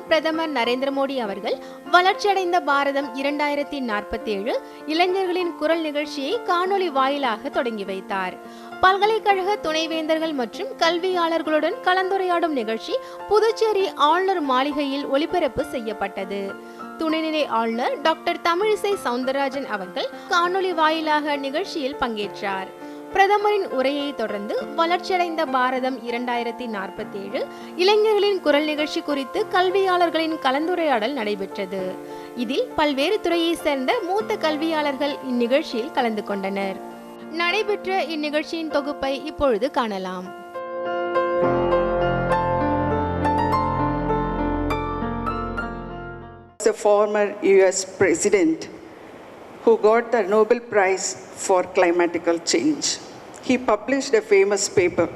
பிரதமர் நரேந்திர மோடி அவர்கள் வளர்ச்சியடைந்த பாரதம் 2047 இளைஞர்களின் குரல் நிகழ்ச்சியை காணொலி வாயிலாக தொடங்கி வைத்தார். பல்கலைக்கழக துணைவேந்தர்கள் மற்றும் கல்வியாளர்களுடன் கலந்துரையாடும் நிகழ்ச்சி புதுச்சேரி ஆளுநர் மாளிகையில் ஒளிபரப்பு செய்யப்பட்டது. துணைநிலை ஆளுநர் டாக்டர் தமிழிசை சவுந்தரராஜன் அவர்கள் காணொலி வாயிலாக நிகழ்ச்சியில் பங்கேற்றார். பிரதமரின் உரையை தொடர்ந்து வளர்ச்சியடைந்த பாரதம் 2047 இளைஞர்களின் குரல் நிகழ்ச்சி குறித்து கல்வியாளர்களின் கலந்துரையாடல் நடைபெற்றது. இதில் பல்வேறு துறையை சேர்ந்த மூத்த கல்வியாளர்கள் இந்நிகழ்ச்சியில் கலந்து கொண்டனர். நடைபெற்ற இந்நிகழ்ச்சியின் தொகுப்பை இப்பொழுது காணலாம். The former US president who got the Nobel Prize for Climatical Change. He published a famous paper,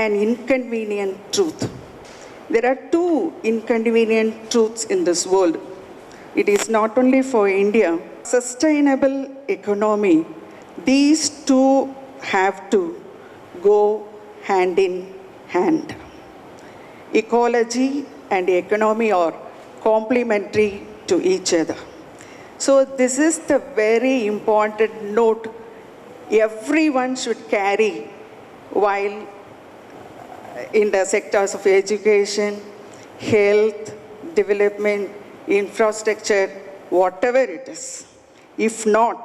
An Inconvenient Truth. There are two inconvenient truths in this world. It is not only for India. Sustainable economy, these two have to go hand in hand. Ecology and economy are complementary to each other. So this is the very important note everyone should carry while in the sectors of education, health, development, infrastructure, whatever it is. If not,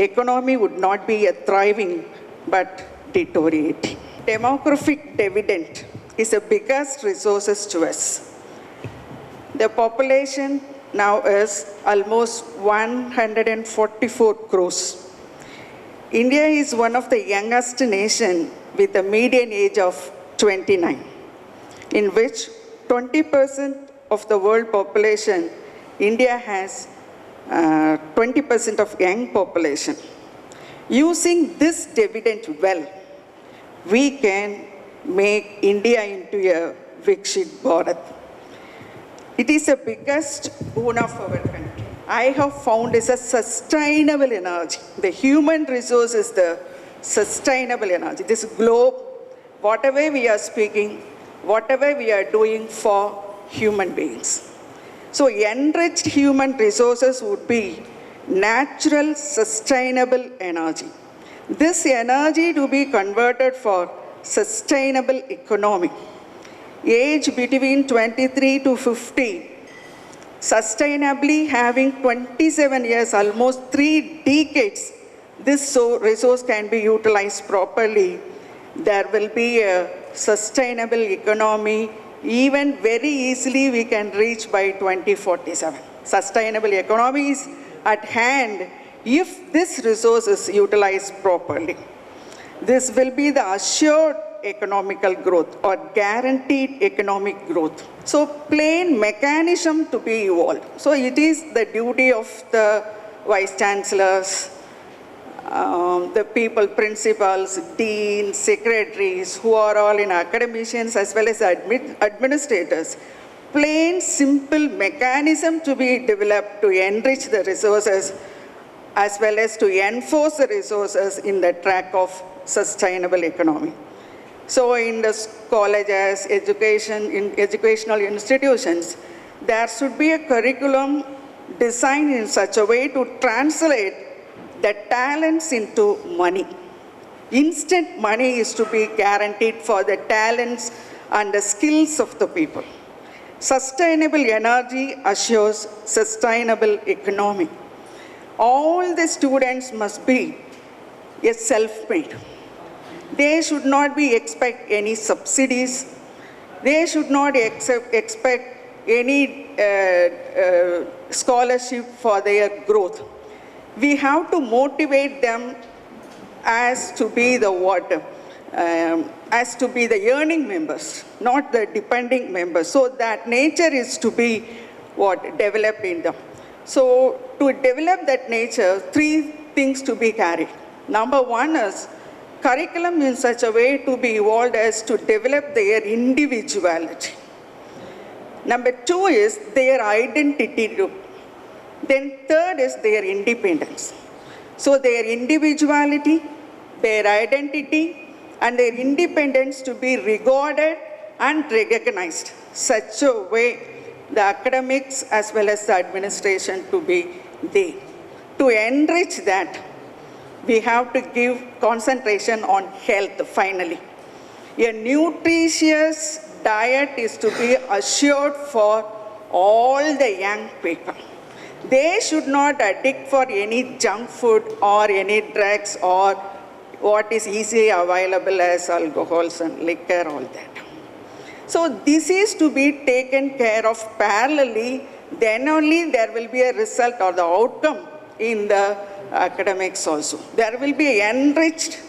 economy would not be a thriving but deteriorating. Demographic dividend is the biggest resources to us. The population now is almost 144 crores. India is one of the youngest nations with a median age of 29, in which 20% of the world population, India has 20% of young population. Using this dividend well, we can make India into a 𝐕क्षित It is the biggest boon of our country. I have found is a sustainable energy. The human resource is the sustainable energy. This globe, whatever we are speaking, whatever we are doing for human beings. So enriched human resources would be natural, sustainable energy. This energy to be converted for sustainable economy. Age between 23 to 50, sustainably having 27 years, almost 3 decades, this resource can be utilized properly. There will be a sustainable economy. Even very easily we can reach by 2047. Sustainable economy is at hand if this resource is utilized properly. This will be the assured economical growth or guaranteed economic growth. So plain mechanism to be evolved. So it is the duty of the vice chancellors, the people, principals, deans, secretaries, who are all in academicians as well as administrators. Plain simple mechanism to be developed to enrich the resources as well as to enforce the resources in the track of sustainable economy. So in the colleges, in educational institutions, there should be a curriculum designed in such a way to translate the talents into money. Instant money is to be guaranteed for the talents and the skills of the people. Sustainable energy assures sustainable economy. All the students must be self-made. They should not expect any subsidies. They should not expect any scholarship for their growth. We have to motivate them as to be the earning members, not the depending members. So that nature is to be developed in them. So to develop that nature, 3 things to be carried. Number 1 is curriculum in such a way to be evolved as to develop their individuality. Number 2 is their identity. Then third is their independence. So their individuality, their identity, and their independence to be regarded and recognized. such a way the academics as well as the administration to be there. To enrich that, we have to give concentration on health finally. A nutritious diet is to be assured for all the young people. They should not addict for any junk food or any drugs or what is easily available as alcohols and liquor, all that. So this is to be taken care of parallelly, then only there will be a result or the outcome in the academics also. There will be enriched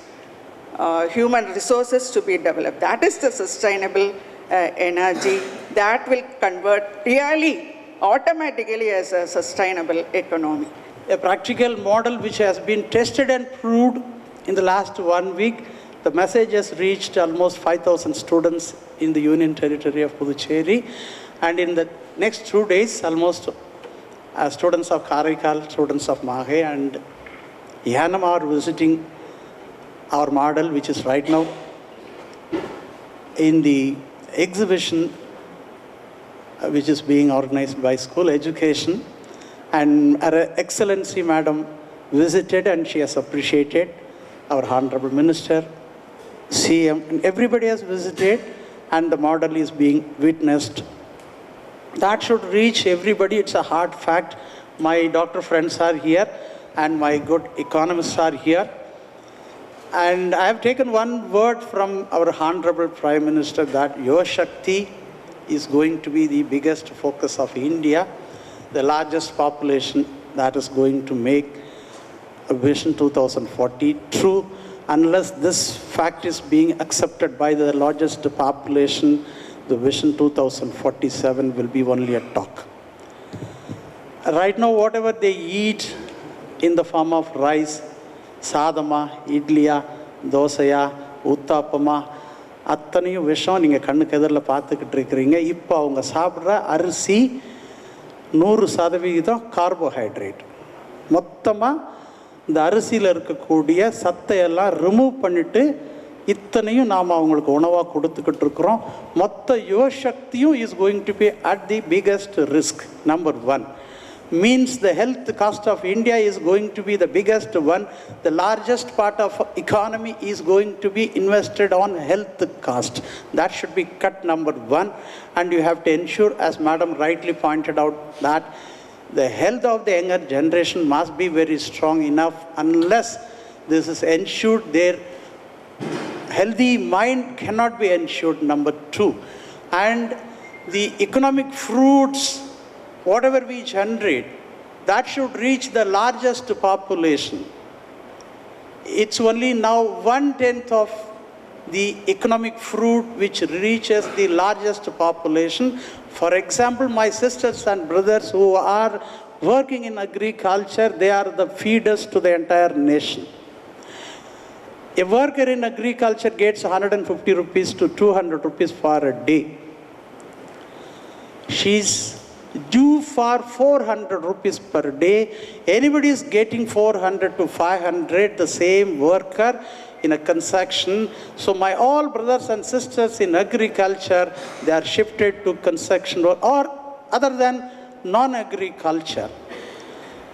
human resources to be developed. That is the sustainable energy that will convert really automatically as a sustainable economy. A practical model which has been tested and proved in the last 1 week. The message has reached almost 5,000 students in the Union Territory of Puducherry. And in the next 2 days, almost students of Karaikal, students of Mahe and Yanam are visiting our model, which is right now in the exhibition which is being organized by School Education. And Her Excellency Madam visited and she has appreciated our Honorable Minister, CM, and everybody has visited and the model is being witnessed. That should reach everybody. It's a hard fact. My doctor friends are here and my good economists are here. And I have taken one word from our Honorable Prime Minister that Yuva Shakti is going to be the biggest focus of India, the largest population that is going to make a Vision 2040 true. Unless this fact is being accepted by the largest population, the Vision 2047 will be only a talk. Right now, whatever they eat in the form of rice, sadama, idliya, dosaya, uttapama, அத்தனையும் விஷம் நீங்கள் கண்ணுக்கு எதிரில் பார்த்துக்கிட்டு இருக்கிறீங்க. இப்போ அவங்க சாப்பிட்ற அரிசி 100% கார்போஹைட்ரேட். மொத்தமாக இந்த அரிசியில் இருக்கக்கூடிய சத்தையெல்லாம் ரிமூவ் பண்ணிவிட்டு இத்தனையும் நாம் அவங்களுக்கு உணவாக கொடுத்துக்கிட்டு இருக்கிறோம். மொத்த யுவசக்தியும் is going to be at the biggest risk. Number 1 means the health cost of India is going to be the biggest one. The largest part of economy is going to be invested on health cost. That should be cut, number 1. And you have to ensure, as Madam rightly pointed out, that the health of the younger generation must be very strong enough. Unless this is ensured, their healthy mind cannot be ensured, number 2. And the economic fruits, whatever we generate, that should reach the largest population. It's only now 1/10 of the economic fruit which reaches the largest population. For example, my sisters and brothers who are working in agriculture, they are the feeders to the entire nation. A worker in agriculture gets 150 rupees to 200 rupees for a day. She's due for 400 rupees per day. Anybody is getting 400 to 500, the same worker in a construction. So my all brothers and sisters in agriculture, they are shifted to construction or other than non-agriculture.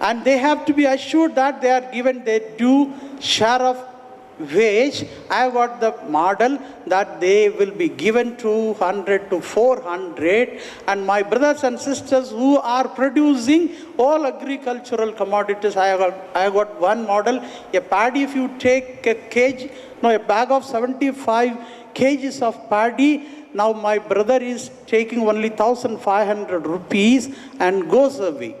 And they have to be assured that they are given their due share of wage. I have got the model that they will be given 200 to 400. And my brothers and sisters who are producing all agricultural commodities, I have got one model. A paddy, if you take a bag of 75 kgs of paddy, now my brother is taking only 1,500 rupees and goes away.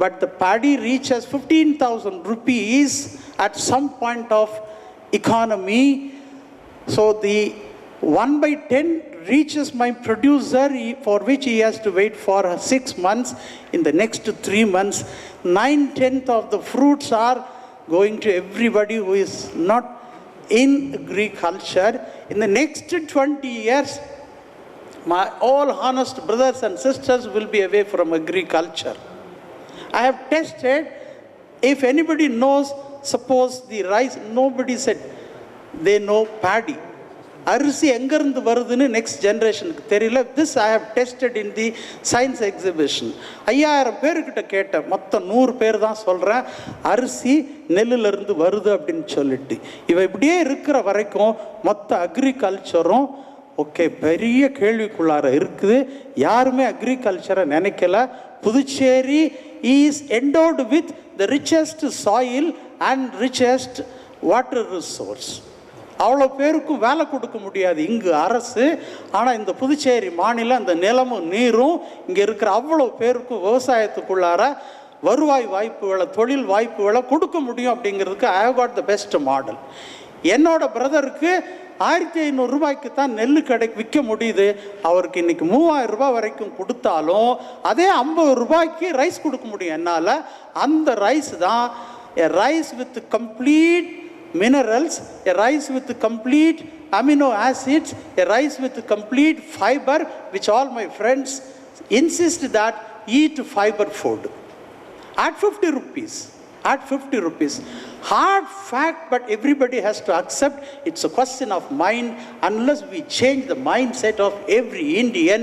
But the paddy reaches 15,000 rupees at some point of economy. So the 1/10 reaches my producer, for which he has to wait for 6 months. In the next 3 months, 9/10 of the fruits are going to everybody who is not in agriculture. In the next 20 years, my all honest brothers and sisters will be away from agriculture. I have tested. If anybody knows, suppose the rice, nobody said they know paddy. அரிசி எங்கேருந்து வருதுன்னு next ஜென்ரேஷனுக்கு தெரியல. This I have tested in the science exhibition. 5000 பேர்கிட்ட கேட்டேன், மொத்தம் 100 பேர் தான் சொல்கிறேன் அரிசி நெல்லிலிருந்து வருது அப்படின்னு சொல்லிட்டு. இவ இப்படியே இருக்கிற வரைக்கும் மொத்த அக்ரிகல்ச்சரும் ஓகே பெரிய கேள்விக்குள்ளார இருக்குது. யாருமே அக்ரிகல்ச்சரை நினைக்கல. Puducherry is endowed with the richest soil and richest water resource. அவ்வளோ பேருக்கும் வேலை கொடுக்க முடியாது இங்கு அரசு. ஆனால் இந்த புதுச்சேரி மாநிலம் அந்த நிலமும் நீரும் இங்கே இருக்கிற அவ்வளோ பேருக்கும் விவசாயத்துக்குள்ளார வருவாய் வாய்ப்புகளை தொழில் வாய்ப்புகளை கொடுக்க முடியும். அப்படிங்கிறதுக்கு I have got the best model. என்னோட பிரதருக்கு 1500 ரூபாய்க்கு தான் நெல் விற்க முடியுது. அவருக்கு இன்னைக்கு 3000 ரூபாய் வரைக்கும் கொடுத்தாலும் அதே 50 ரூபாய்க்கு ரைஸ் கொடுக்க முடியும் என்னால். அந்த ரைஸ் தான் rice with complete minerals, a rice with complete amino acids, a rice with complete fiber, which all my friends insist that eat fiber food. At 50 rupees. At 50 rupees. Hard fact, but everybody has to accept. It's a question of mind. Unless we change the mindset of every Indian,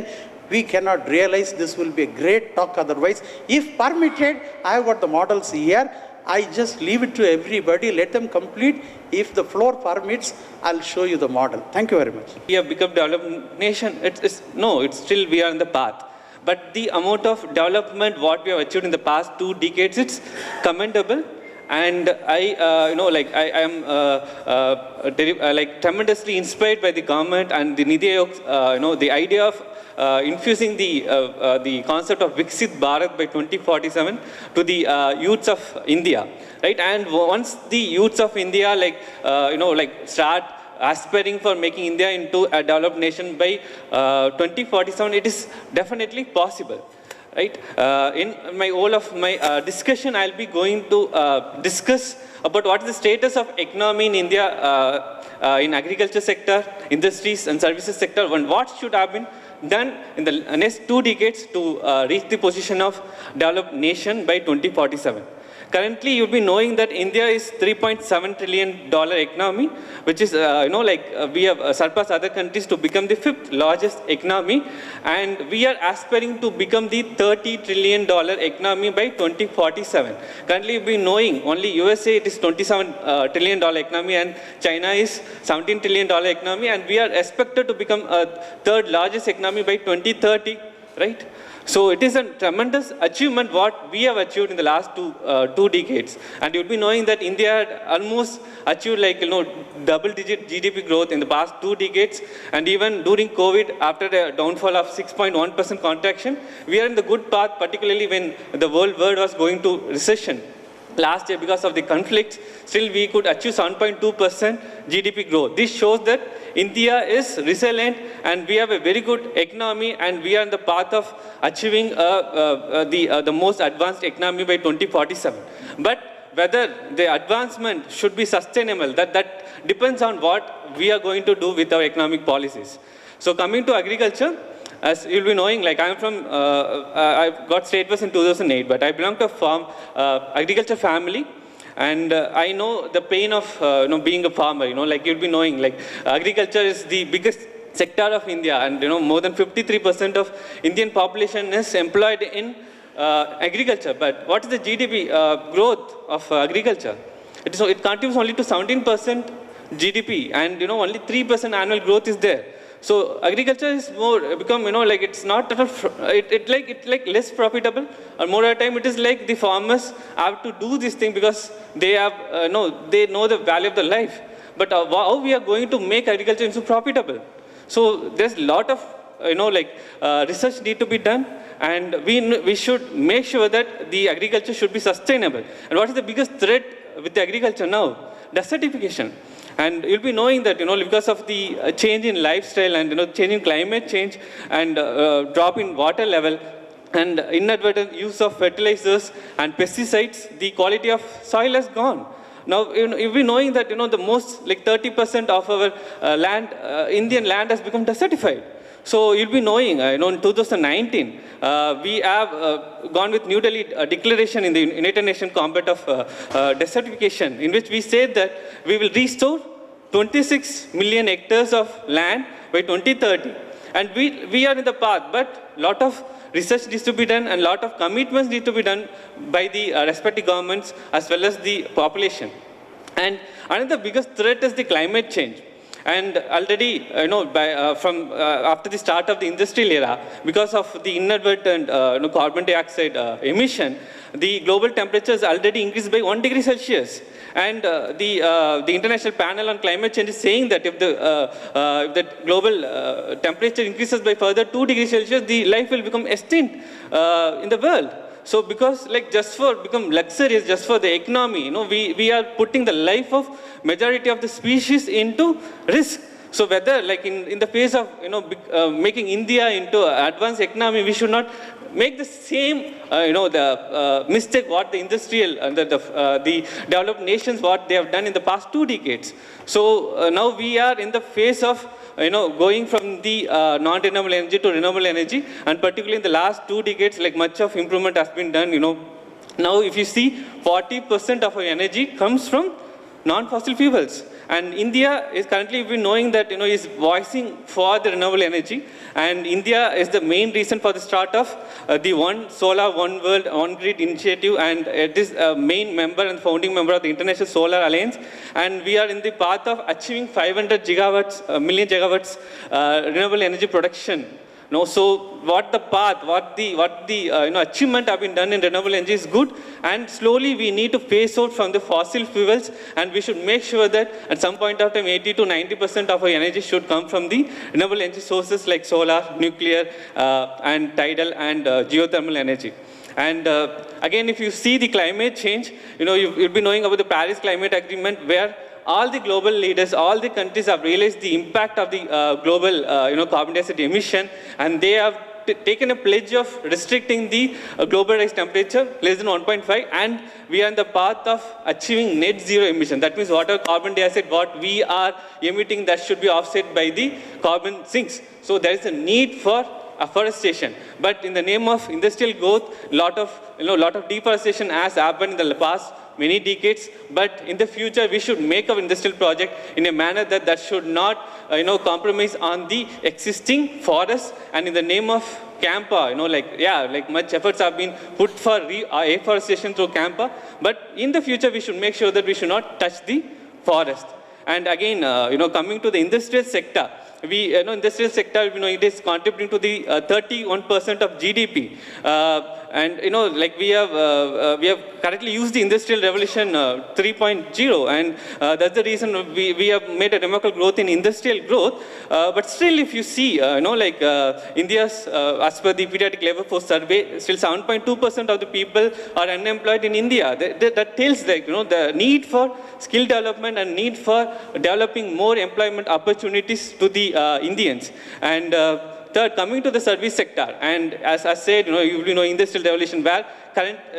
we cannot realize this will be a great talk otherwise. If permitted, I have got the models here. I just leave it to everybody, let them complete. If the floor permits, I'll show you the model. Thank you very much. We have become developed nation. It's still we are in the path. But the amount of development what we have achieved in the past 2 decades, it's commendable. And I am tremendously inspired by the government and the Niti Aayog, the idea of infusing the concept of Viksit Bharat by 2047 to the youths of India, right? And once the youths of India start aspiring for making India into a developed nation by 2047, it is definitely possible, right? In my whole of my discussion, I'll be going to discuss about what is the status of economy in India in agriculture sector, industries and services sector, and what should have been done in the next 2 decades to reach the position of developed nation by 2047. Currently, you'll be knowing that India is $3.7 trillion economy, which is, we have surpassed other countries to become the 5th largest economy, and we are aspiring to become the $30 trillion economy by 2047. Currently, you'll be knowing only USA it is $27 trillion economy, and China is $17 trillion economy, and we are expected to become a 3rd largest economy by 2030, right? So it is a tremendous achievement what we have achieved in the last 2 decades. And you'll be knowing that India had almost achieved double-digit GDP growth in the past 2 decades. And even during COVID, after the downfall of 6.1% contraction, we are in the good path, particularly when the world was going to recession. Last year, because of the conflicts, still we could achieve 7.2% GDP growth. This shows that India is resilient and we have a very good economy, and we are on the path of achieving the most advanced economy by 2047. But whether the advancement should be sustainable, that depends on what we are going to do with our economic policies. So coming to agriculture, as you'll be knowing, I am from, I got state bus in 2008, but I belong to a farm, agriculture family. And I know the pain of being a farmer. You'll be knowing, agriculture is the biggest sector of India, and more than 53% of Indian population is employed in agriculture. But what is the GDP growth of agriculture? It contributes only to 17% GDP, and only 3% annual growth is there. So agriculture is more become it's not it's less profitable, or more at time it is like the farmers have to do this thing because they have they know the value of the life. But how we are going to make agriculture into profitable? So there's a lot of research need to be done, and we should make sure that the agriculture should be sustainable. And what is the biggest threat with the agriculture now? Desertification. And you'll be knowing that because of the change in lifestyle and change in climate change and drop in water level and inadvertent use of fertilizers and pesticides, the quality of soil has gone. Now you'll be knowing that the most 30% of our land, Indian land, has become desertified. So you'll be knowing, in 2019, we have gone with New Delhi declaration in the United Nations Compact of Desertification, in which we said that we will restore 26 million hectares of land by 2030. And we are in the path, but a lot of research needs to be done and a lot of commitments need to be done by the respective governments as well as the population. And another biggest threat is the climate change. And already, after the start of the industrial era, because of the inadvertent carbon dioxide emission, the global temperature has already increased by 1 degree Celsius. And the International Panel on Climate Change is saying that if the global temperature increases by further 2 degrees Celsius, the life will become extinct in the world. So because just for become luxurious, just for the economy, we are putting the life of majority of the species into risk. So whether in the face of making India into an advanced economy, we should not make the same the mistake what the industrial the developed nations what they have done in the past 2 decades. So now we are in the phase of going from the non-renewable energy to renewable energy, and particularly in the last 2 decades, much of improvement has been done. Now if you see, 40% of our energy comes from non-fossil fuels. And India is currently knowing that is voicing for the renewable energy, and India is the main reason for the start of the One Solar, One World, One Grid initiative, and it is a main member and founding member of the International Solar Alliance. And we are in the path of achieving 500 million gigawatts renewable energy production. So what the path, what the achievement have been done in renewable energy is good, and slowly we need to phase out from the fossil fuels, and we should make sure that at some point of time 80 to 90% of our energy should come from the renewable energy sources like solar, nuclear, and tidal and geothermal energy. And again, if you see the climate change, you'll be knowing about the Paris Climate Agreement, where all the global leaders, all the countries have realized the impact of the global carbon dioxide emission, and they have taken a pledge of restricting the global rise temperature less than 1.5, and we are in the path of achieving net zero emission. That means whatever carbon dioxide what we are emitting, that should be offset by the carbon sinks. So there is a need for afforestation, but in the name of industrial growth, lot of deforestation has happened in the past many decades. But in the future, we should make our industrial project in a manner that should not compromise on the existing forests. And in the name of 𝐾𝐴MPA, much efforts have been put for afforestation through 𝐾𝐴MPA, but in the future we should make sure that we should not touch the forest. And again, coming to the industrial sector, industrial sector, it is contributing to the 31% of GDP. And we have currently used the Industrial Revolution 3.0, and that's the reason we have made a remarkable growth in industrial growth. But still, if you see, India's, as per the Pediatric Labor Force Survey, still 7.2% of the people are unemployed in India. That tells the need for skill development and need for developing more employment opportunities to the Indians. And third, coming to the service sector, and as I said, industrial revolution, where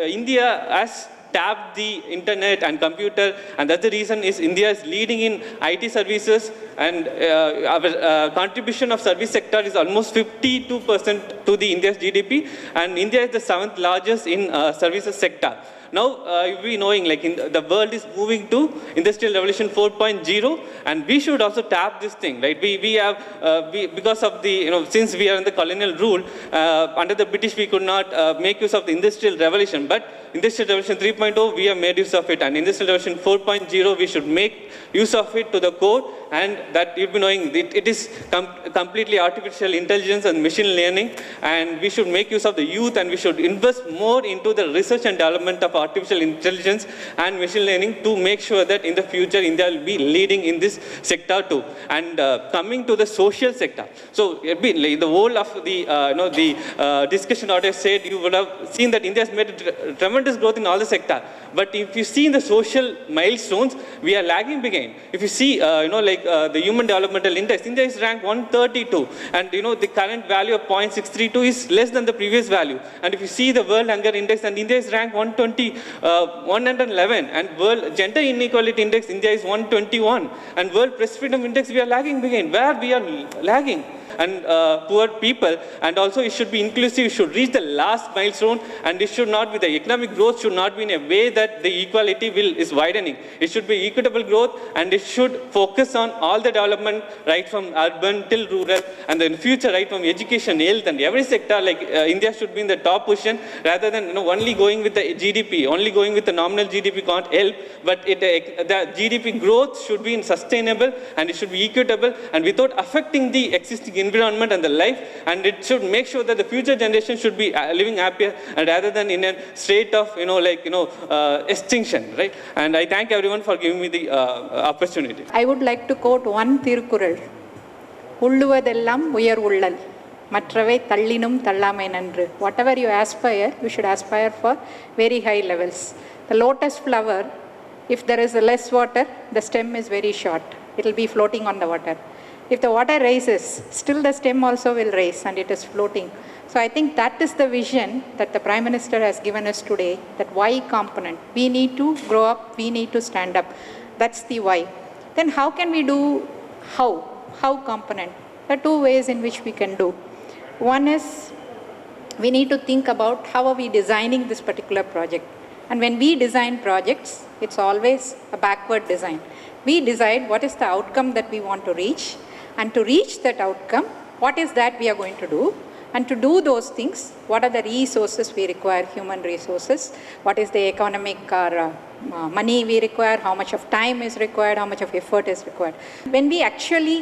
India has tapped the internet and computer, and that's the reason is India is leading in IT services, and our contribution of service sector is almost 52% to the India's GDP, and India is the 7th largest in services sector. Now, you'll be knowing the world is moving to Industrial Revolution 4.0, and we should also tap this thing, right? We have, because of the, since we are in the colonial rule, under the British we could not make use of the Industrial Revolution, but Industrial Revolution 3.0, we have made use of it, and Industrial Revolution 4.0, we should make use of it to the core, and that you'll be knowing it is completely artificial intelligence and machine learning, and we should make use of the youth, and we should invest more into the research and development of artificial intelligence and machine learning to make sure that in the future India will be leading in this sector too. And coming to the social sector, so the whole of the discussion that I said, you would have seen that India has made tremendous growth in all the sector. But if you see in the social milestones, we are lagging behind. If you see, the Human Developmental Index, India is ranked 132, and the current value of 0.632 is less than the previous value. And if you see the World Hunger Index, and India is ranked 111, and World Gender Inequality Index, India is 121, and World Press Freedom Index, we are lagging behind. Where we are lagging? and poor people, and also it should be inclusive, it should reach the last milestone, and it should not be, the economic growth should not be in a way that the equality is widening. It should be equitable growth, and it should focus on all the development, right from urban till rural, and then future, right from education, health, and every sector, like India should be in the top position, rather than only going with the GDP, only going with the nominal GDP can't help, but the GDP growth should be sustainable, and it should be equitable, and without affecting the existing environment and the life, and it should make sure that the future generation should be living happier, and rather than in a state of extinction, right? And I thank everyone for giving me the opportunity. I would like to quote one Tirukkural. உள்ளுவதெல்லாம் உயர் உள்ளல் மற்றவை தள்ளினும் தள்ளாமை நன்று. Whatever you aspire, you should aspire for very high levels. The lotus flower, if there is less water, the stem is very short. It will be floating on the water. If the water rises, still the stem also will rise and it is floating. So I think that is the vision that the Prime Minister has given us today, that why component. We need to grow up, we need to stand up. That's the why. Then how can we do how? How component? There are two ways in which we can do. One is we need to think about how are we designing this particular project. And when we design projects, it's always a backward design. We decide what is the outcome that we want to reach, and to reach that outcome, what is that we are going to do, and to do those things, what are the resources we require, human resources, what is the economic or money we require, how much of time is required, how much of effort is required. When we actually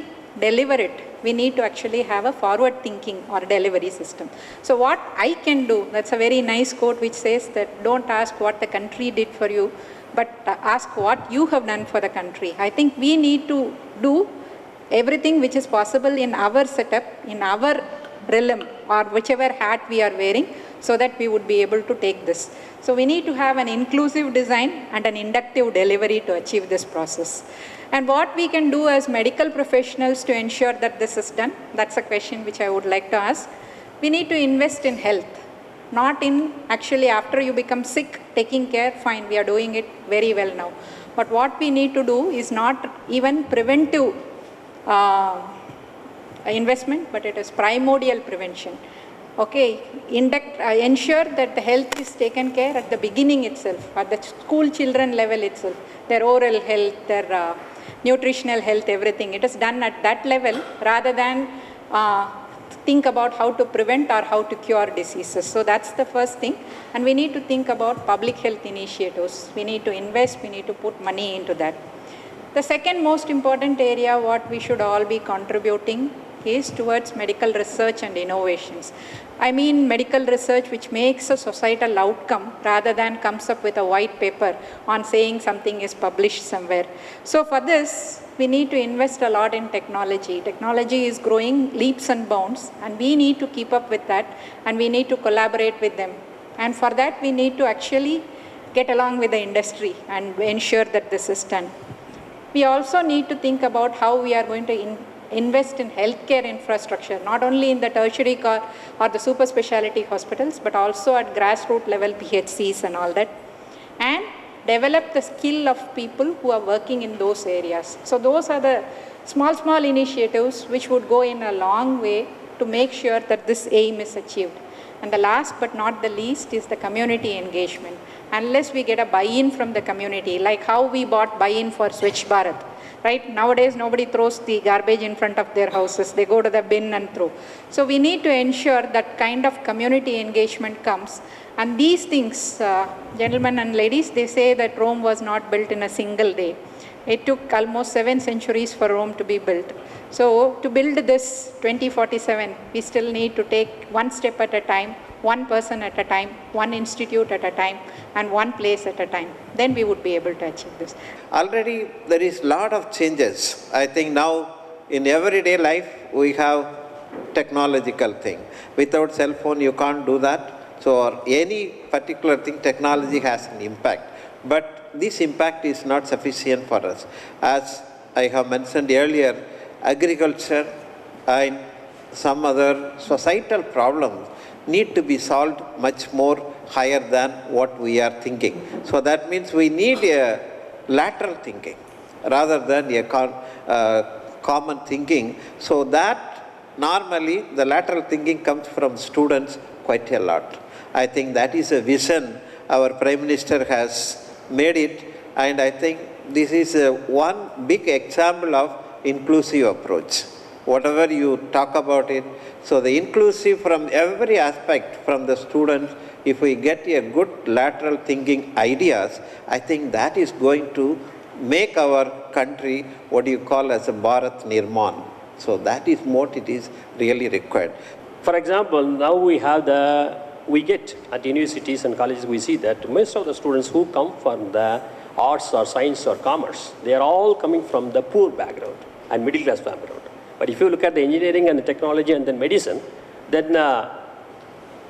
deliver it, we need to actually have a forward thinking or delivery system. So what I can do, that's a very nice quote which says that don't ask what the country did for you, but ask what you have done for the country. I think we need to do everything which is possible in our setup, in our realm, or whichever hat we are wearing, so that we would be able to take this. So we need to have an inclusive design and an inductive delivery to achieve this process. And what we can do as medical professionals to ensure that this is done, that's a question which I would like to ask. We need to invest in health, not in actually after you become sick, taking care, fine, we are doing it very well now. But what we need to do is not even preventive investment, but it is primordial prevention. Okay, ensure that the health is taken care at the beginning itself, at the school children level itself, their oral health, their nutritional health, everything. It is done at that level rather than think about how to prevent or how to cure diseases. So that's the first thing. And we need to think about public health initiatives. We need to invest, we need to put money into that. The second most important area what we should all be contributing is towards medical research and innovations. I mean medical research which makes a societal outcome rather than comes up with a white paper on saying something is published somewhere. So for this, we need to invest a lot in technology. Technology is growing leaps and bounds, and we need to keep up with that, and we need to collaborate with them. And for that, we need to actually get along with the industry and ensure that this is done. We also need to think about how we are going to invest in healthcare infrastructure, not only in the tertiary or the super specialty hospitals, but also at grassroots level PHCs and all that, and develop the skill of people who are working in those areas. So those are the small initiatives which would go in a long way to make sure that this aim is achieved. And the last but not the least is the community engagement. Unless we get a buy-in from the community, like how we bought buy-in for Swachh Bharat, right? Nowadays, nobody throws the garbage in front of their houses. They go to the bin and throw. So we need to ensure that kind of community engagement comes. And these things, gentlemen and ladies, they say that Rome was not built in a single day. It took almost 7 centuries for Rome to be built. So to build this 2047, we still need to take one step at a time, one person at a time, one institute at a time, and one place at a time. Then we would be able to achieve this. Already there is a lot of changes. I think now in everyday life we have technological thing. Without cell phone you can't do that. So any particular thing, technology has an impact. But this impact is not sufficient for us. As I have mentioned earlier, agriculture and some other societal problems need to be solved much more higher than what we are thinking. So that means we need a lateral thinking rather than a common thinking. So that normally the lateral thinking comes from students quite a lot. I think that is a vision our Prime Minister has made it, and I think this is one big example of inclusive approach. Whatever you talk about it, so the inclusive from every aspect from the students, if we get a good lateral thinking ideas, I think that is going to make our country what you call as a Bharat Nirman. So that is what it is really required. For example, now we get at universities and colleges, we see that most of the students who come from the arts or science or commerce, they are all coming from the poor background and middle class background. But if you look at the engineering and the technology and then medicine, then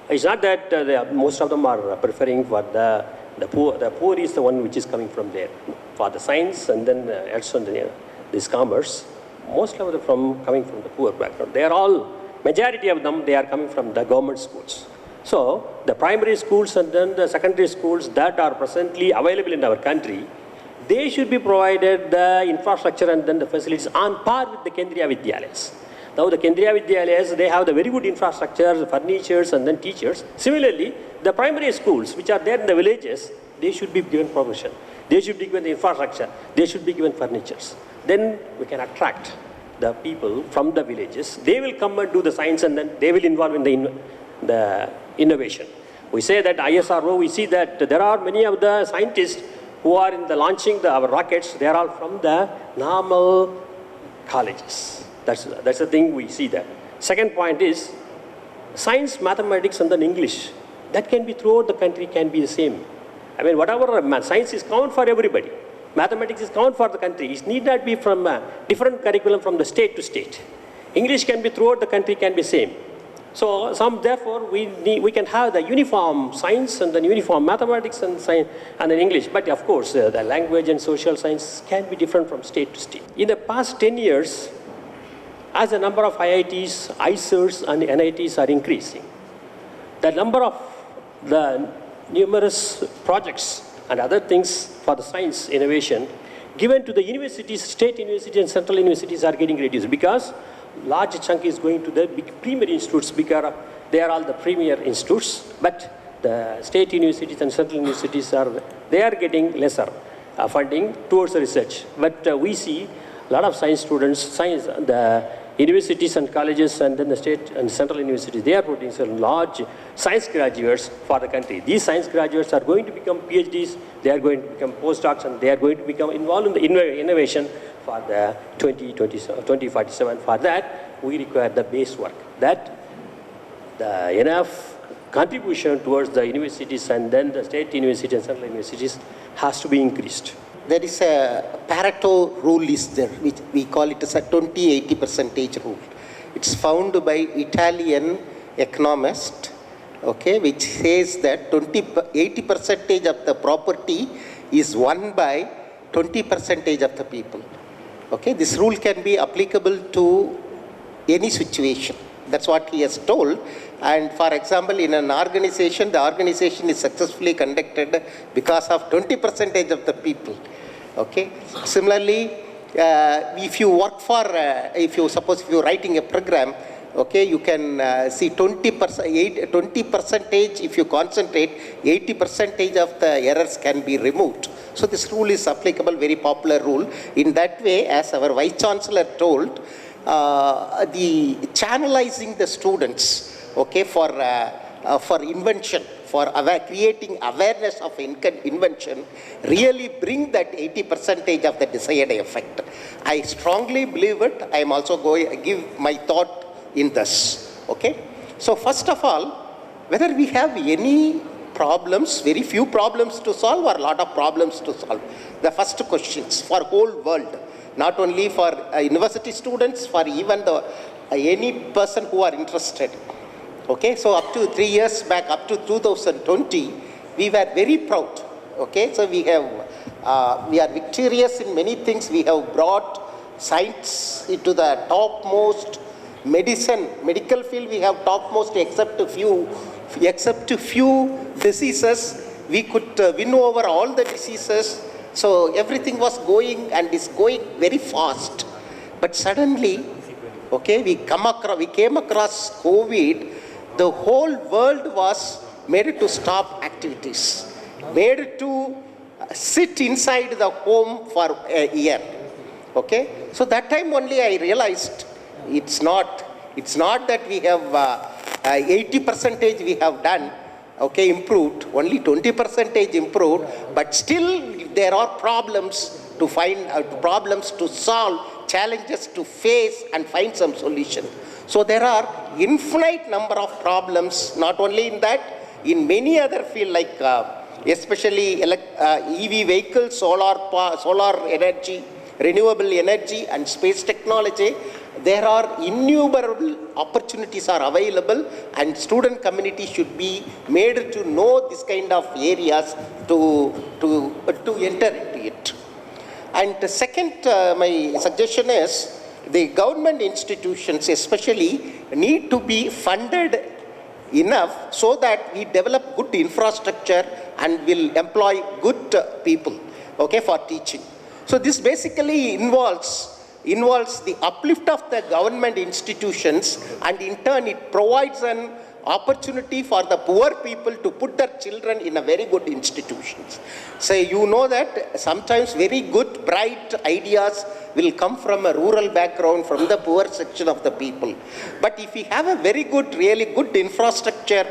it's not that most of them are preferring for the poor. The poor is the one which is coming from there. For the science and then arts and this commerce, most of them coming from the poor background. They are all, majority of them, they are coming from the government schools. So the primary schools and then the secondary schools that are presently available in our country, they should be provided the infrastructure and then the facilities on par with the Kendriya Vidyalayas. Now the Kendriya Vidyalayas, they have the very good infrastructure, furnitures and then teachers. Similarly, the primary schools which are there in the villages, they should be given provision. They should be given the infrastructure. They should be given furnitures. Then we can attract the people from the villages. They will come and do the science and then they will involve in the innovation. We say that ISRO, we see that there are many of the scientists who are in the launching our rockets, they are all from the normal colleges. That's the thing we see there. Second point is science, mathematics and then English. That can be throughout the country, can be the same. I mean, whatever science is common for everybody. Mathematics is common for the country. It need not be from a different curriculum from the state to state. English can be throughout the country, can be same. So therefore, we can have the uniform science and then uniform mathematics and science and then English. But of course, the language and social science can be different from state to state. In the past 10 years, as the number of IITs, ISERs and NITs are increasing, the number of the numerous projects and other things for the science innovation given to the universities, state universities and central universities are getting reduced because large chunk is going to the big premier institutes because they are all the premier institutes, but the state universities and central universities they are getting lesser funding towards the research. But we see a lot of science students, the universities and colleges and then the state and central universities, they are producing large science graduates for the country. These science graduates are going to become PhDs, they are going to become postdocs and they are going to become involved in the innovation for the 2047. For that, we require the base work. That the enough contribution towards the universities and then the state universities and central universities has to be increased. There is a Pareto rule is there, which we call it as a 20-80% rule. It's found by Italian economist, okay, which says that 80% of the property is won by 20% of the people. Okay, this rule can be applicable to any situation. That's what he has told. And for example, in an organization, the organization is successfully conducted because of 20% of the people. Okay. Similarly, if you work for, if you're writing a program, okay, you can see 20%, if you concentrate, 80% of the errors can be removed. So this rule is applicable, very popular rule. In that way, as our Vice Chancellor told, the channelizing the students, okay, for invention, for creating awareness of invention, really bring that 80% of the desired effect. I strongly believe it. I am also going to give my thought in this. Okay. So first of all, whether we have any problems, very few problems to solve or a lot of problems to solve. The first questions for whole world, not only for university students, for even any person who are interested. Okay, so up to 3 years back, up to 2020, we were very proud. Okay, so we are victorious in many things. We have brought science into the topmost. Medical field, we have topmost except a few diseases. We could win over all the diseases. So everything was going and is going very fast. But suddenly, okay, we came across COVID, the whole world was made to stop activities, made to sit inside the home for a year. Okay, so that time only I realized it's not that we have 80% we have done, okay, improved, only 20% improved, but still there are problems to find, problems to solve, challenges to face and find some solution. So there are infinite number of problems, not only in that, in many other fields like especially EV vehicles, solar energy, renewable energy and space technology. There are innumerable opportunities are available, and student community should be made to know this kind of areas to enter into it. And the second, my suggestion is the government institutions especially need to be funded enough so that we develop good infrastructure and will employ good people, okay, for teaching. So this basically involves the uplift of the government institutions, and in turn it provides an opportunity for the poor people to put their children in a very good institutions. So you know that sometimes very good, bright ideas will come from a rural background, from the poor section of the people. But if we have a very good, really good infrastructure,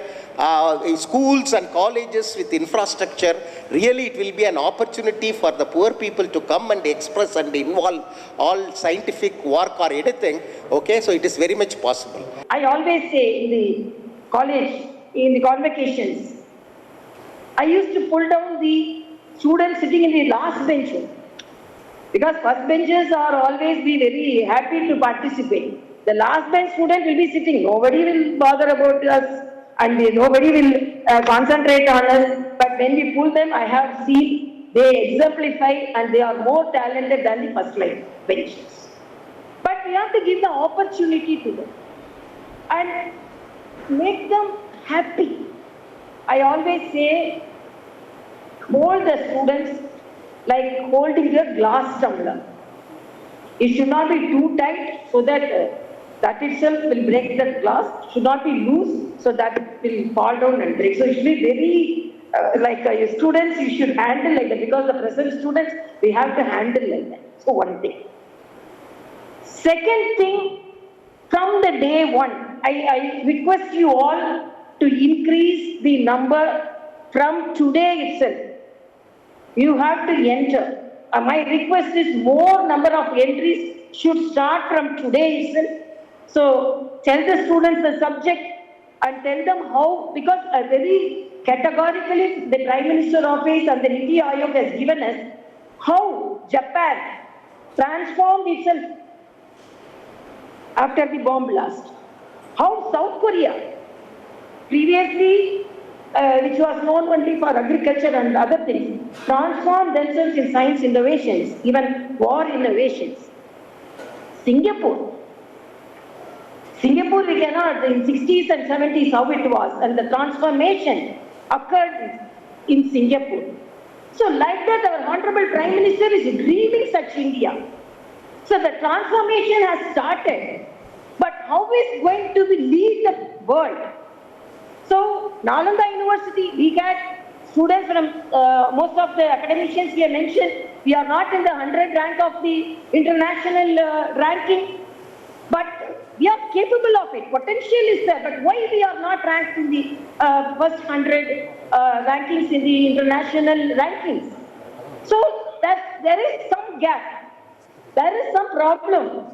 schools and colleges with infrastructure, really it will be an opportunity for the poor people to come and express and involve all scientific work or anything. Okay, so it is very much possible. I always say in the college, in the convocations, I used to pull down the students sitting in the last bench, because first benchers are always be very happy to participate. The last bench student will be sitting, nobody will bother about us and nobody will concentrate on us. But when we pull them, I have seen they exemplify and they are more talented than the first line benches. But we have to give the opportunity to them and make them happy. I always say, hold the students like holding a glass tumbler. It should not be too tight so that that itself will break the glass. It should not be loose so that it will fall down and break. So it should be very, students you should handle like that, because the present students, we have to handle like that. So one thing. Second thing, from the day one, I request you all to increase the number from today itself. You have to enter. My request is more number of entries should start from today itself. So tell the students the subject and tell them how, because very categorically the Prime Minister Office and the Niti Aayog has given us how Japan transformed itself after the bomb blast. How South Korea, previously which was known only for agriculture and other things, transformed themselves in science innovations, even war innovations. Singapore, we cannot, in 60s and 70s how it was, and the transformation occurred in Singapore. So like that, our Honorable Prime Minister is dreaming such India. So the transformation has started, but how is going to lead the world? So Nalanda University, we get students from most of the academicians here mentioned, we are not in the 100 rank of the international ranking, but we are capable of it. Potential is there, but why we are not ranked in the first 100 rankings in the international rankings? So there is some gap, there is some problem.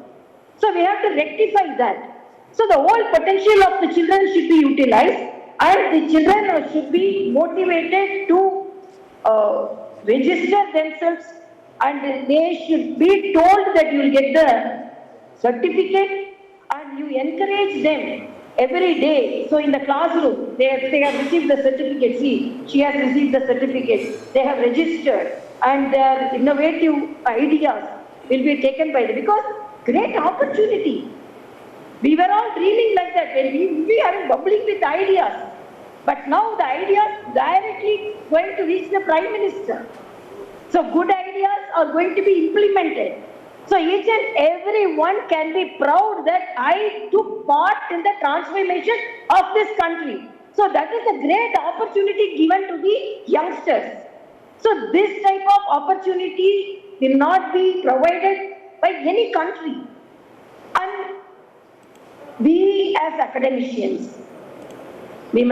So we have to rectify that. So the whole potential of the children should be utilized, and the children should be motivated to register themselves, and they should be told that you will get the certificate, and you encourage them every day. So in the classroom, they have received the certificate. See, she has received the certificate. They have registered, and their innovative ideas will be taken by them, because great opportunity. We were all dreaming like that when we are bubbling with ideas. But now the ideas directly going to reach the Prime Minister. So good ideas are going to be implemented. So each and every one can be proud that I took part in the transformation of this country. So that is a great opportunity given to the youngsters. So this type of opportunity will not be provided by any country. And we as academicians, only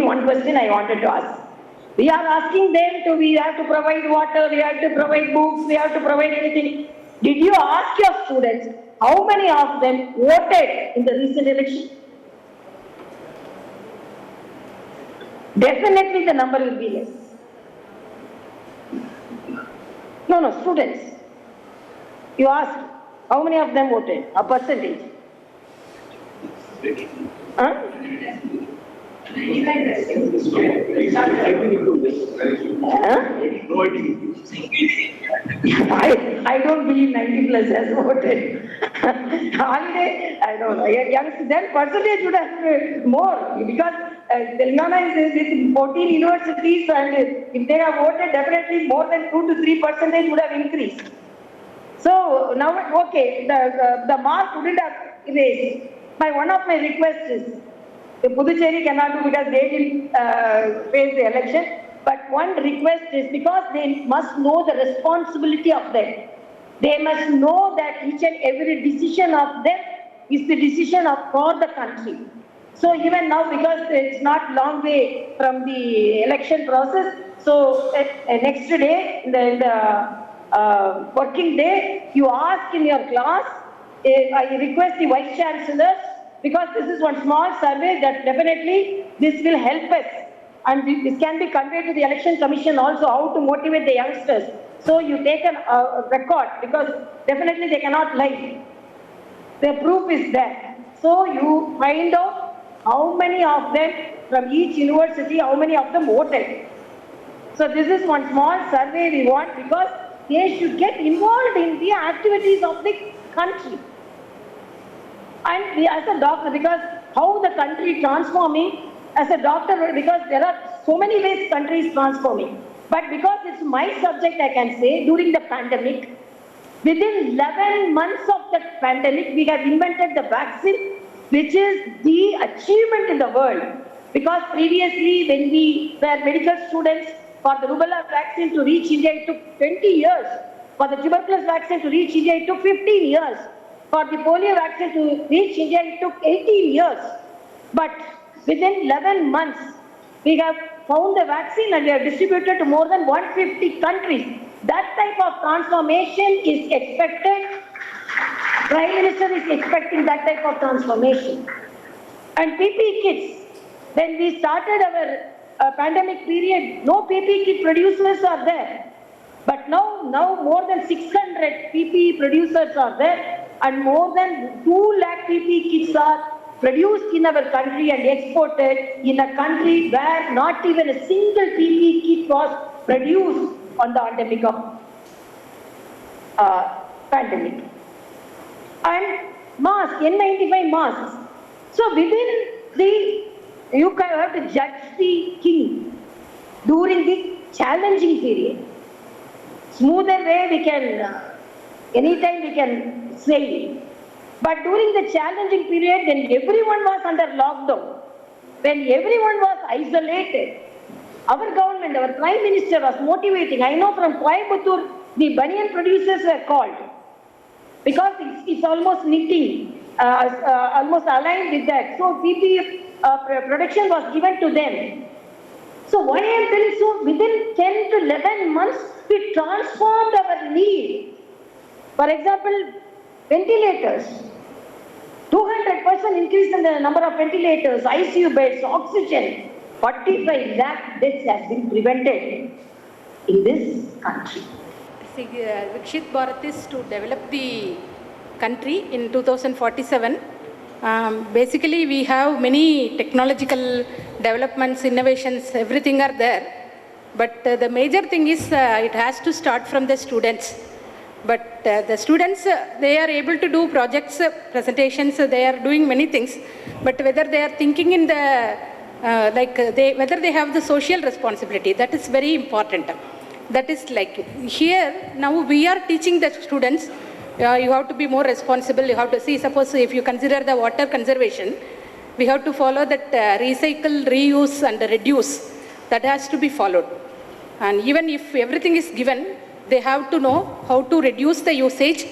one question I wanted to ask. We are asking them we have to provide water, we have to provide books, we have to provide anything. Did you ask your students how many of them voted in the recent election? Definitely the number will be less. No, students. You asked how many of them voted, a percentage. Huh? I don't believe 90 plus has voted. Holiday, I don't know. Then percentage would have been more because Telangana is with 14 universities, and if they have voted, definitely more than 2 to 3% would have increased. So now, okay, the mark wouldn't have erased. One of my requests is, the Puducherry cannot do because they will face the election. But one request is, because they must know the responsibility of them. They must know that each and every decision of them is the decision for the country. So even now, because it's not long way from the election process, so next day, in the working day, you ask in your class, I request the Vice Chancellors, because this is one small survey that definitely this will help us. And this can be conveyed to the Election Commission also, how to motivate the youngsters. So you take a record, because definitely they cannot lie. The proof is there. So you find out how many of them from each university, how many of them voted. So this is one small survey we want, because they should get involved in the activities of the country. And we, as a doctor, because how the country transforming, as a doctor, because there are so many ways country is transforming. But because it's my subject, I can say, during the pandemic, within 11 months of the pandemic, we have invented the vaccine, which is the achievement in the world. Because previously, when we were medical students, for the rubella vaccine to reach India, it took 20 years. For the tuberculosis vaccine to reach India, it took 15 years. For the polio vaccine to reach India, it took 18 years. But within 11 months, we have found the vaccine and we have distributed to more than 150 countries. That type of transformation is expected. Prime Minister is expecting that type of transformation. And PPE kits, when we started our pandemic period, no PPE kit producers are there. But now more than 600 PPE producers are there, and more than 2 lakh PPE kits are produced in our country and exported in a country where not even a single PPE kit was produced on the pandemic of pandemic. And masks, N95 masks. So within the, you have to judge the king during the challenging period. Smoother way we can, anytime we can say. But during the challenging period, when everyone was under lockdown, when everyone was isolated, our government, our Prime Minister was motivating. I know from Coimbatore, the banyan producers were called, because it's almost knitting, almost aligned with that. So PPE production was given to them. So why I am telling, so within 10 to 11 months, we transformed our need. For example, ventilators. 200% increase in the number of ventilators, ICU beds, oxygen. 45 lakh deaths has been prevented in this country. Vikshit Bharat is to develop the country in 2047. Basically, we have many technological developments, innovations, everything are there. But the major thing is it has to start from the students. But the students, they are able to do projects, presentations, they are doing many things. But whether they are thinking in the, whether they have the social responsibility, that is very important. That is like, here, now we are teaching the students You have to be more responsible. You have to see, suppose if you consider the water conservation, we have to follow that recycle, reuse and reduce. That has to be followed. And even if everything is given, they have to know how to reduce the usage,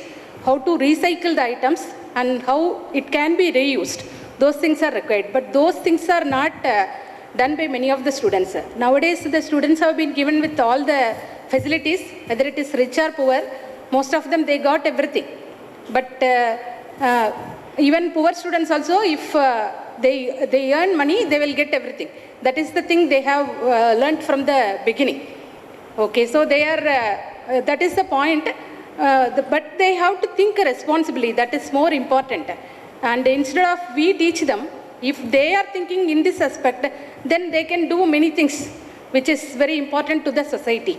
how to recycle the items, and how it can be reused. Those things are required. But those things are not done by many of the students. Nowadays, the students have been given with all the facilities, whether it is rich or poor. Most of them, they got everything. But even poor students also, if they earn money, they will get everything. That is the thing they have learnt from the beginning. Okay, so they are, that is the point. But they have to think responsibly. That is more important. And instead of we teach them, if they are thinking in this aspect, then they can do many things, which is very important to the society.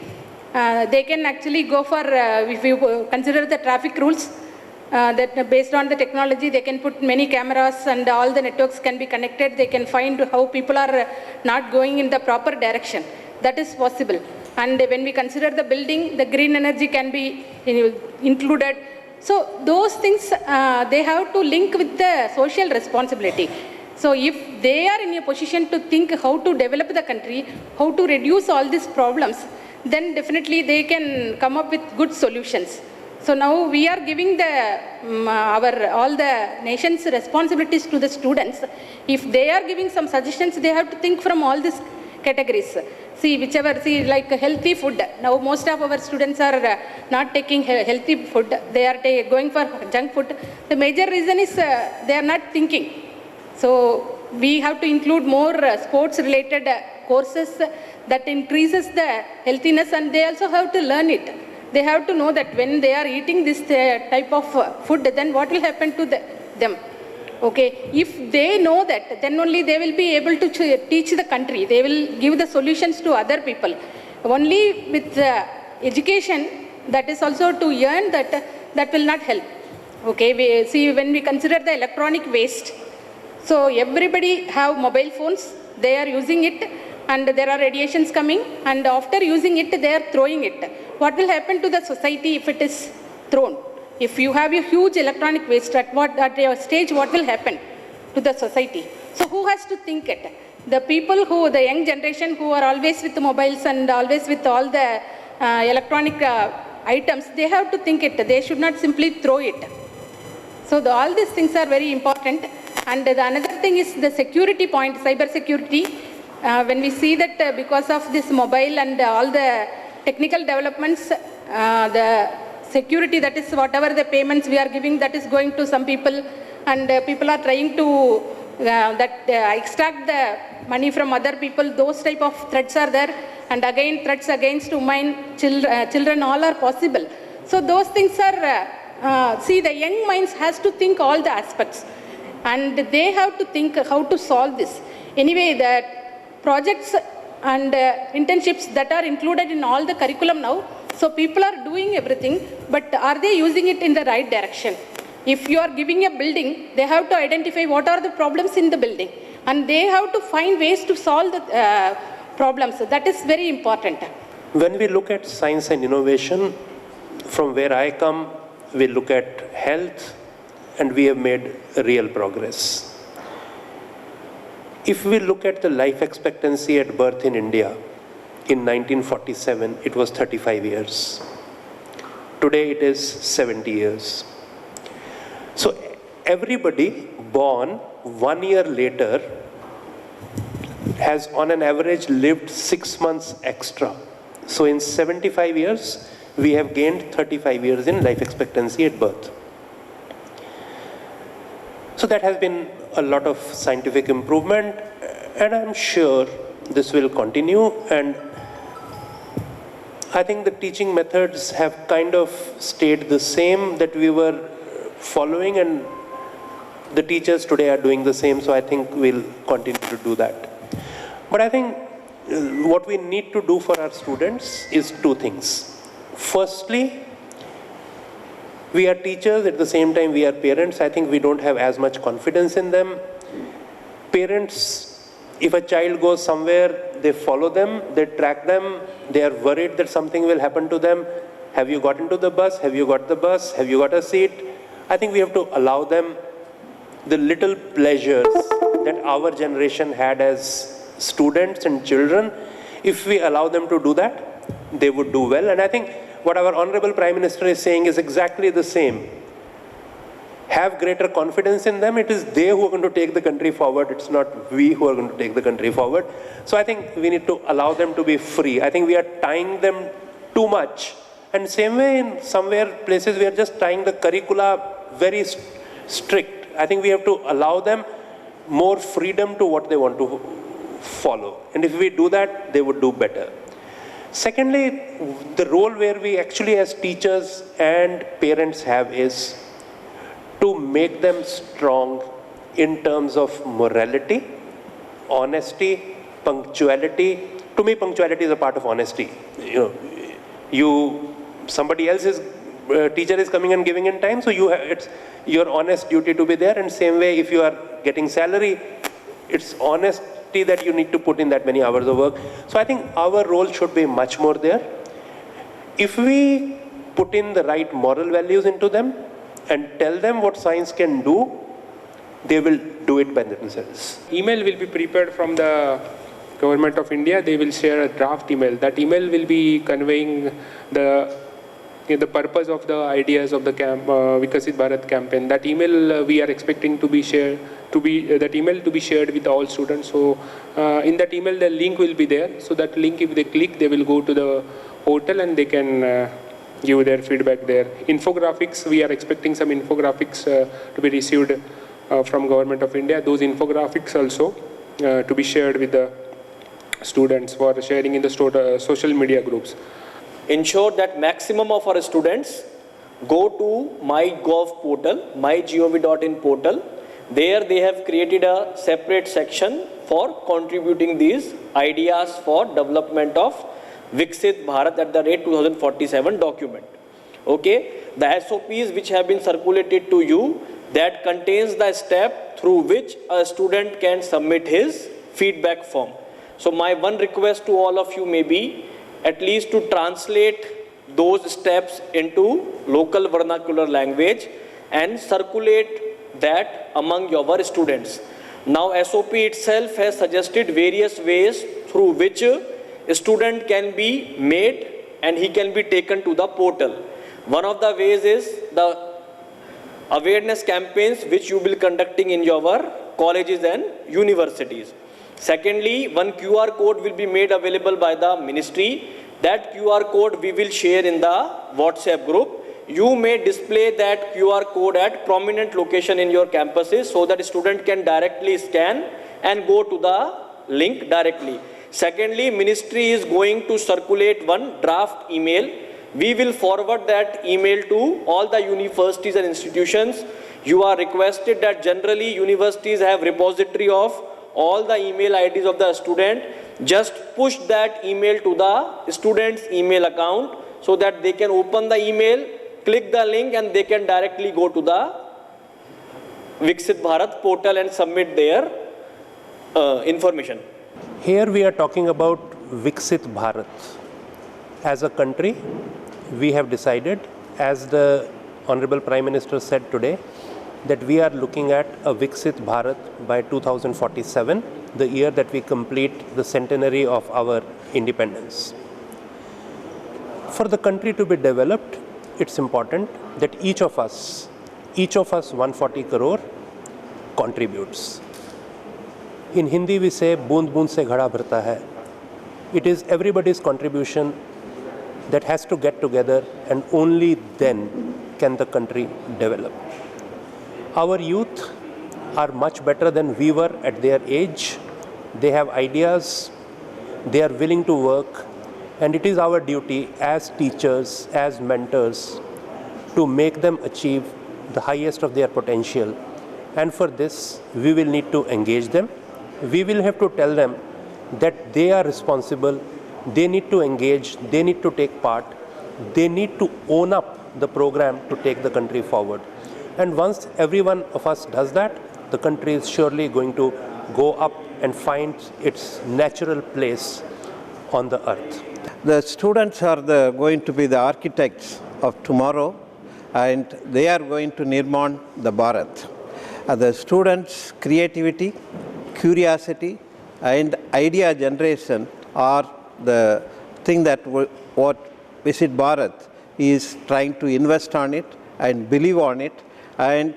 They can actually go for, if you consider the traffic rules, that based on the technology, they can put many cameras and all the networks can be connected. They can find how people are not going in the proper direction. That is possible. And when we consider the building, the green energy can be included. So those things, they have to link with the social responsibility. So if they are in a position to think how to develop the country, how to reduce all these problems, then definitely they can come up with good solutions. So now we are giving all the nation's responsibilities to the students. If they are giving some suggestions, they have to think from all these categories. See, like healthy food. Now most of our students are not taking healthy food. They are going for junk food. The major reason is they are not thinking. So we have to include more sports-related courses that increases the healthiness, and they also have to learn it. They have to know that when they are eating this type of food, then what will happen to them. Okay, if they know that, then only they will be able to teach the country. They will give the solutions to other people. Only with education, that is also to earn that will not help. Okay, we see when we consider the electronic waste. So everybody have mobile phones. They are using it, and there are radiations coming. And after using it, they are throwing it. What will happen to the society if it is thrown? If you have a huge electronic waste, at your stage, what will happen to the society? So who has to think it? The people the young generation who are always with the mobiles and always with all the electronic items, they have to think it. They should not simply throw it. So all these things are very important. And another thing is the security point, cyber security. When we see that because of this mobile and all the technical developments, the security, that is whatever the payments we are giving, that is going to some people, and people are trying to extract the money from other people. Those type of threats are there, and again threats against women, children, all are possible. So those things are, see, the young minds has to think all the aspects, and they have to think how to solve this. Anyway, the projects and internships that are included in all the curriculum now, so people are doing everything, but are they using it in the right direction? If you are giving a building, they have to identify what are the problems in the building, and they have to find ways to solve the problems. That is very important. When we look at science and innovation, from where I come, we look at health, and we have made real progress. If we look at the life expectancy at birth in India, in 1947, it was 35 years. Today, it is 70 years. So everybody born 1 year later has on an average lived 6 months extra. So in 75 years, we have gained 35 years in life expectancy at birth. So that has been a lot of scientific improvement, and I'm sure this will continue. And I think the teaching methods have kind of stayed the same that we were following, and the teachers today are doing the same, so I think we'll continue to do that. But I think what we need to do for our students is two things. Firstly, we are teachers, at the same time we are parents. I think we don't have as much confidence in them. Parents, if a child goes somewhere, they follow them, they track them, they are worried that something will happen to them. Have you got into the bus? Have you got the bus? Have you got a seat? I think we have to allow them the little pleasures that our generation had as students and children. If we allow them to do that, they would do well. And I think what our Honorable Prime Minister is saying is exactly the same. Have greater confidence in them. It is they who are going to take the country forward. It's not we who are going to take the country forward. So I think we need to allow them to be free. I think we are tying them too much. And same way in somewhere places we are just tying the curricula very strict. I think we have to allow them more freedom to what they want to follow. And if we do that, they would do better. Secondly, the role where we actually as teachers and parents have is to make them strong in terms of morality, honesty, punctuality. To me, punctuality is a part of honesty. Somebody else's teacher is coming and giving in time, so it's your honest duty to be there. And same way, if you are getting salary, it's honesty that you need to put in that many hours of work. So I think our role should be much more there. If we put in the right moral values into them and tell them what science can do, they will do it by themselves. Email will be prepared from the Government of India. They will share a draft email. That email will be conveying the purpose of the ideas of the Viksit Bharat campaign. That email we are expecting to be shared, to be shared with all students. So in that email the link will be there. So that link, if they click, they will go to the portal and they can give their feedback there. Infographics, we are expecting some infographics to be received from Government of India. Those infographics also to be shared with the students for sharing in the social media groups. Ensure that maximum of our students go to MyGov portal, mygov.in portal. There they have created a separate section for contributing these ideas for development of Viksit Bharat at the rate 2047 document. Okay, the SOPs which have been circulated to you, that contains the step through which a student can submit his feedback form. So my one request to all of you may be at least to translate those steps into local vernacular language and circulate that among your students. Now SOP itself has suggested various ways through which a student can be made and he can be taken to the portal. One of the ways is the awareness campaigns which you will be conducting in your colleges and universities. Secondly, one QR code will be made available by the ministry. That QR code we will share in the WhatsApp group. You may display that QR code at prominent location in your campuses so that a student can directly scan and go to the link directly. Secondly, ministry is going to circulate one draft email. We will forward that email to all the universities and institutions. You are requested that generally universities have repository of all the email IDs of the student. Just push that email to the student's email account so that they can open the email, click the link and they can directly go to the Viksit Bharat portal and submit their information. Here we are talking about Viksit Bharat. As a country, we have decided, as the Honorable Prime Minister said today, that we are looking at a Viksit Bharat by 2047, the year that we complete the centenary of our independence. For the country to be developed, it's important that each of us 140 crore contributes. In Hindi we say, "Boond boond se ghada bharta hai." It is everybody's contribution that has to get together, and only then can the country develop. Our youth are much better than we were at their age. They have ideas, they are willing to work, and it is our duty as teachers, as mentors, to make them achieve the highest of their potential. And for this, we will need to engage them. We will have to tell them that they are responsible, they need to engage, they need to take part, they need to own up the program to take the country forward. And once every one of us does that, the country is surely going to go up and find its natural place on the earth. The students are going to be the architects of tomorrow, and they are going to Nirman the Bharat. The students' creativity, curiosity, and idea generation are the thing that what Visit Bharat is trying to invest on it and believe on it, and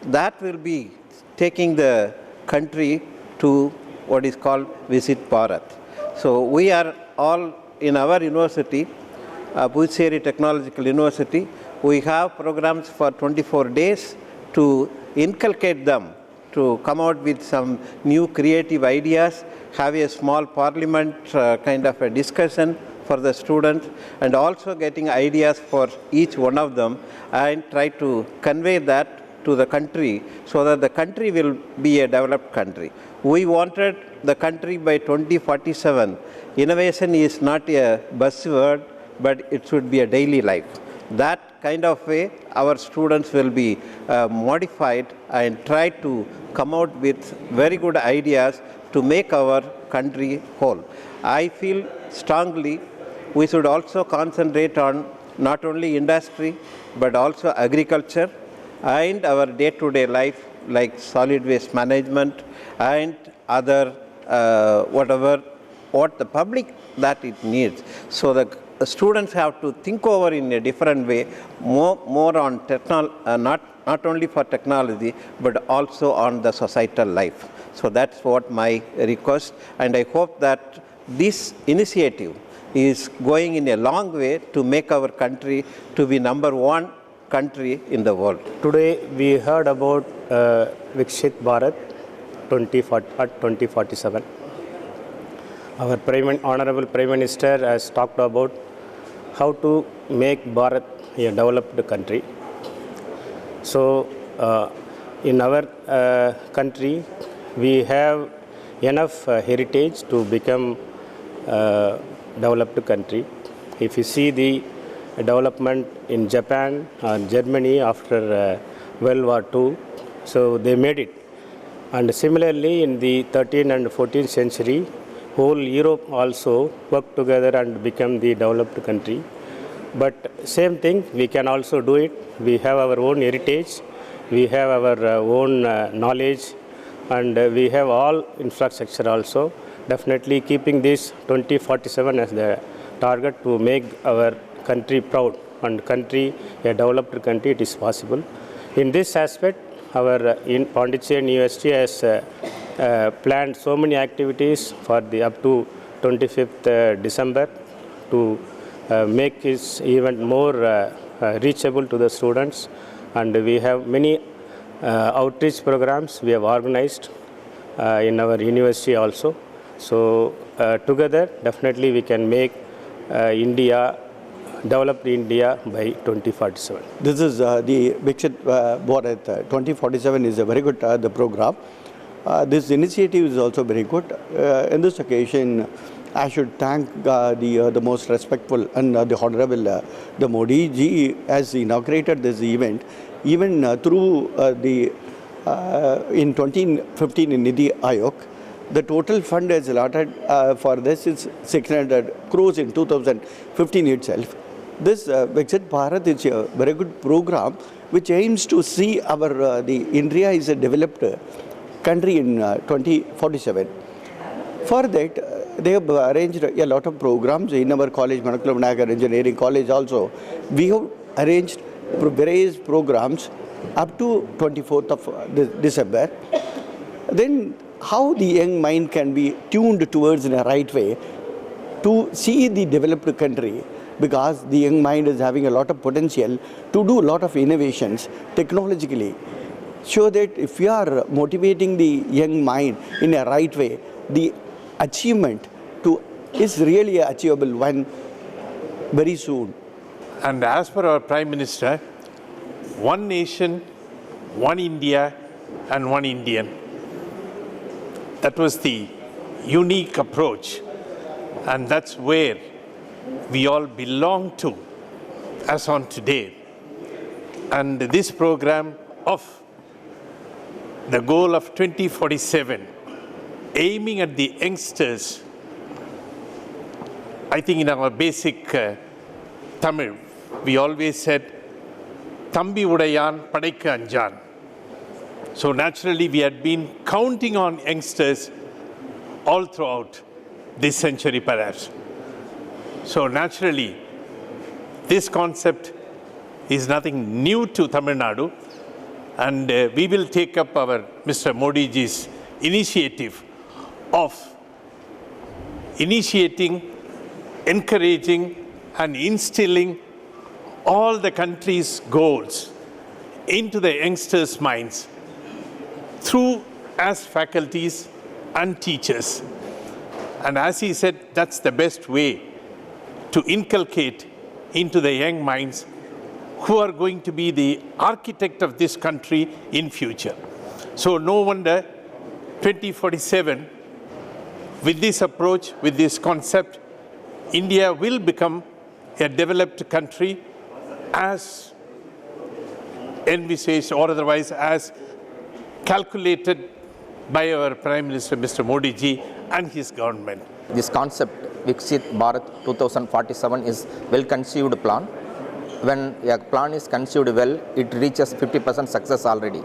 that will be taking the country to what is called Visit Bharat. So we are all in our university, Puducherry Technological University, we have programs for 24 days to inculcate them, to come out with some new creative ideas, have a small parliament kind of a discussion for the students, and also getting ideas for each one of them and try to convey that to the country so that the country will be a developed country. We wanted the country by 2047. Innovation is not a buzzword, but it should be a daily life. That kind of way, our students will be modified and try to come out with very good ideas to make our country whole. I feel strongly we should also concentrate on not only industry, but also agriculture and our day-to-day life, like solid waste management and other what the public that it needs. So the students have to think over in a different way, more on not only for technology, but also on the societal life. So that's what my request, and I hope that this initiative is going in a long way to make our country to be #1 country in the world. Today we heard about Visit Bharat 2047. Our Honorable Prime Minister has talked about how to make Bharat a developed country. So in our country we have enough heritage to become developed country. If you see the development in Japan and Germany after World War II, so they made it. And similarly in the 13th and 14th century, whole Europe also worked together and became the developed country. But same thing, we can also do it. We have our own heritage, we have our own knowledge, and we have all infrastructure also. Definitely keeping this 2047 as the target to make our country proud and country a developed country, it is possible. In this aspect, our in Pondicherry University has planned so many activities for the up to 25th December to make this event more reachable to the students, and we have many outreach programs we have organized in our university also. So together definitely we can make developed India by 2047. This is the Visit Bharat 2047 is a very good the program. This initiative is also very good. In this occasion, I should thank the most respectful and the Honorable the Modi ji has inaugurated this event. Even through in 2015 in Niti Aayog, the total fund is allotted for this is 600 crores in 2015 itself. This Visit Bharat is a very good program which aims to see our India is a developed country in 2047. For that, they have arranged a lot of programs in our college, Manakula Vinayagar Engineering College also. We have arranged various programs up to 24th of December. Then how the young mind can be tuned towards in a right way to see the developed country, because the young mind is having a lot of potential to do a lot of innovations technologically. So that if we are motivating the young mind in a right way, the achievement is really achievable one very soon. And as per our Prime Minister, one nation, one India, and one Indian. That was the unique approach, and that's where we all belong to as on today. And this program of the goal of 2047, aiming at the youngsters I think in our basic Tamil, we always said, Thambi Udayan Padaikku Anjan. So naturally, we had been counting on youngsters all throughout this century perhaps. So naturally, this concept is nothing new to Tamil Nadu, and we will take up our Mr. Modi ji's initiative of initiating, encouraging and instilling all the country's goals into the youngsters' minds through as faculties and teachers. And as he said, that's the best way to inculcate into the young minds who are going to be the architect of this country in future. So no wonder 2047, with this approach, with this concept, India will become a developed country as envisaged or otherwise as calculated by our Prime Minister Mr. Modi ji and his government. This concept, Viksit Bharat 2047, is well-conceived plan. When a plan is conceived well, it reaches 50% success already.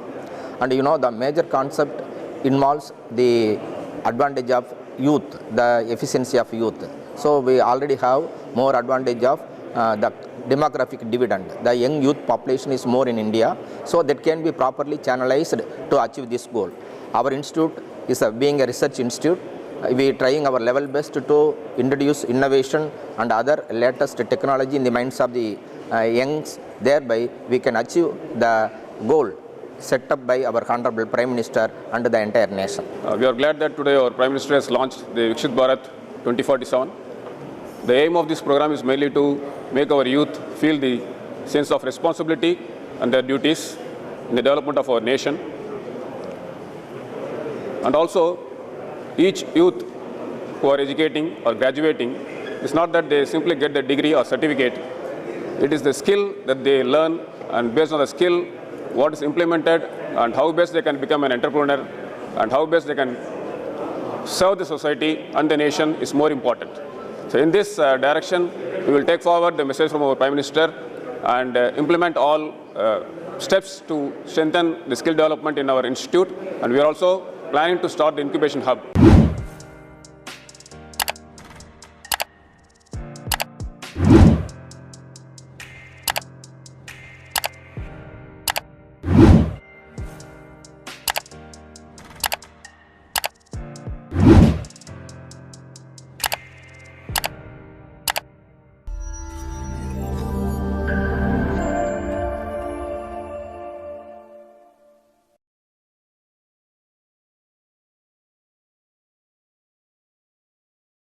And you know, the major concept involves the advantage of youth, the efficiency of youth. So we already have more advantage of the demographic dividend. The young youth population is more in India, so that can be properly channelized to achieve this goal. Our institute is being a research institute. We are trying our level best to introduce innovation and other latest technology in the minds of the youngs. Thereby, we can achieve the goal set up by our Honorable Prime Minister and the entire nation. We are glad that today our Prime Minister has launched the Viksit Bharat 2047. The aim of this program is mainly to make our youth feel the sense of responsibility and their duties in the development of our nation. And also, each youth who are educating or graduating, it's not that they simply get the degree or certificate. It is the skill that they learn, and based on the skill, what is implemented and how best they can become an entrepreneur and how best they can serve the society and the nation is more important. So in this direction, we will take forward the message from our Prime Minister and implement all steps to strengthen the skill development in our institute, and we are also planning to start the incubation hub.